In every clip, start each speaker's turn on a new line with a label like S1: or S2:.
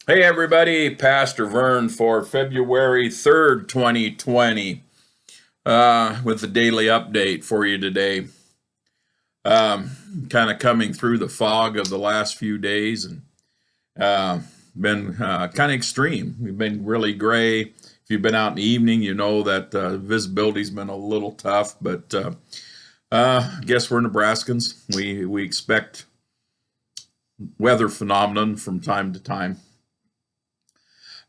S1: Hey everybody, Pastor Vern for February 3rd, 2020, with the daily update for you today. Kind of coming through the fog of the last few days and been kind of extreme. We've been really gray. If you've been out in the evening, you know that visibility's been a little tough, but I guess we're Nebraskans. We expect weather phenomenon from time to time.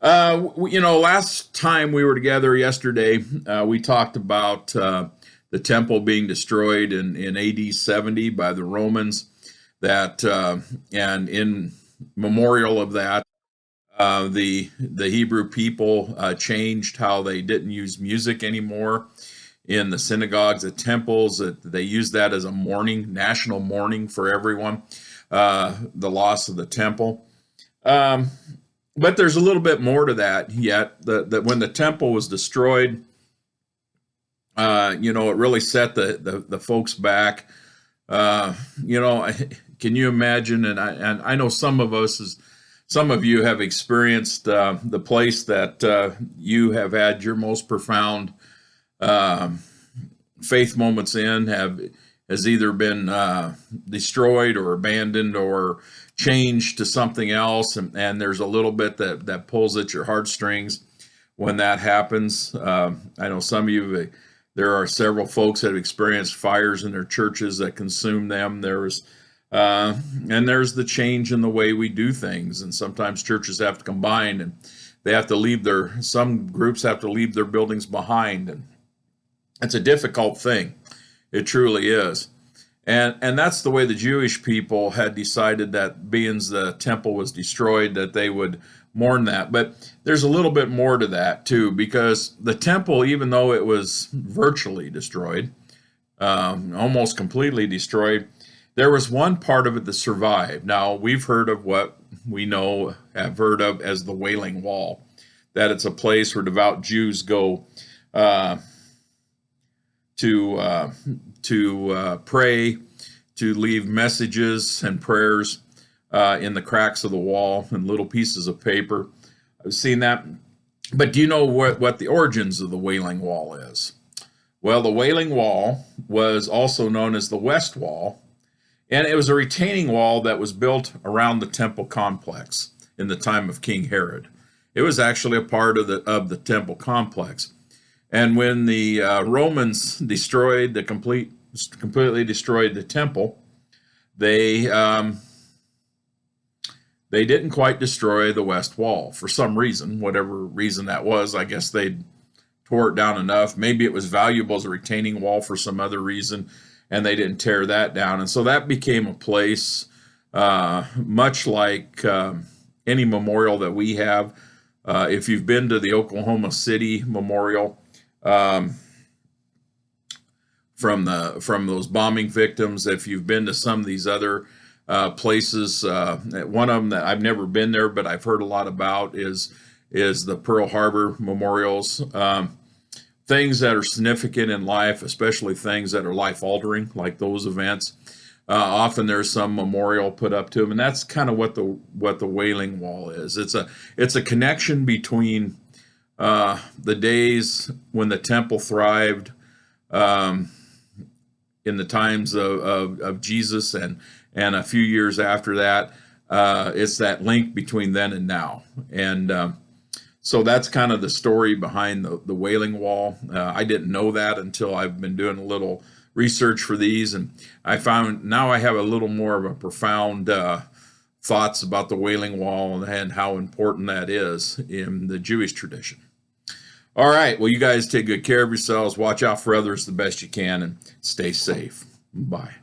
S1: Last time we were together yesterday, we talked about the temple being destroyed in AD 70 by the Romans. And in memorial of that, the Hebrew people changed how they didn't use music anymore in the synagogues, the temples. That they used that as a mourning, national mourning for everyone. The loss of the temple. But there's a little bit more to that yet. That when the temple was destroyed, it really set the folks back. Can you imagine? And I know some of you have experienced the place that you have had your most profound faith moments in has either been destroyed or abandoned or changed to something else, and there's a little bit that pulls at your heartstrings when that happens. I know some of you, there are several folks that have experienced fires in their churches that consume them. There's the change in the way we do things, and sometimes churches have to combine, and they have to some groups have to leave their buildings behind, and it's a difficult thing. It truly is. And that's the way the Jewish people had decided that being the temple was destroyed, that they would mourn that. But there's a little bit more to that too, because the temple, even though it was virtually destroyed, almost completely destroyed, there was one part of it that survived. Now, we've heard of what we have heard of as the Wailing Wall, that it's a place where devout Jews go to pray, to leave messages and prayers in the cracks of the wall and little pieces of paper. I've seen that. But do you know what the origins of the Wailing Wall is? Well, the Wailing Wall was also known as the West Wall, and it was a retaining wall that was built around the temple complex in the time of King Herod. It was actually a part of the temple complex. And when the Romans completely destroyed the temple, they didn't quite destroy the West Wall for some reason, whatever reason that was. I guess they tore it down enough. Maybe it was valuable as a retaining wall for some other reason, and they didn't tear that down. And so that became a place, much like any memorial that we have. If you've been to the Oklahoma City Memorial, from those bombing victims, if you've been to some of these other places, one of them that I've never been there, but I've heard a lot about is the Pearl Harbor memorials. Things that are significant in life, especially things that are life-altering, like those events. Often there's some memorial put up to them, and that's kind of what the Wailing Wall is. It's a connection between the days when the temple thrived in the times of Jesus and a few years after that. It's that link between then and now. And so that's kind of the story behind the Wailing Wall. I didn't know that until I've been doing a little research for these, and I found now I have a little more of a profound thoughts about the Wailing Wall and how important that is in the Jewish tradition. All right, well, you guys take good care of yourselves, watch out for others the best you can, and stay safe. Bye.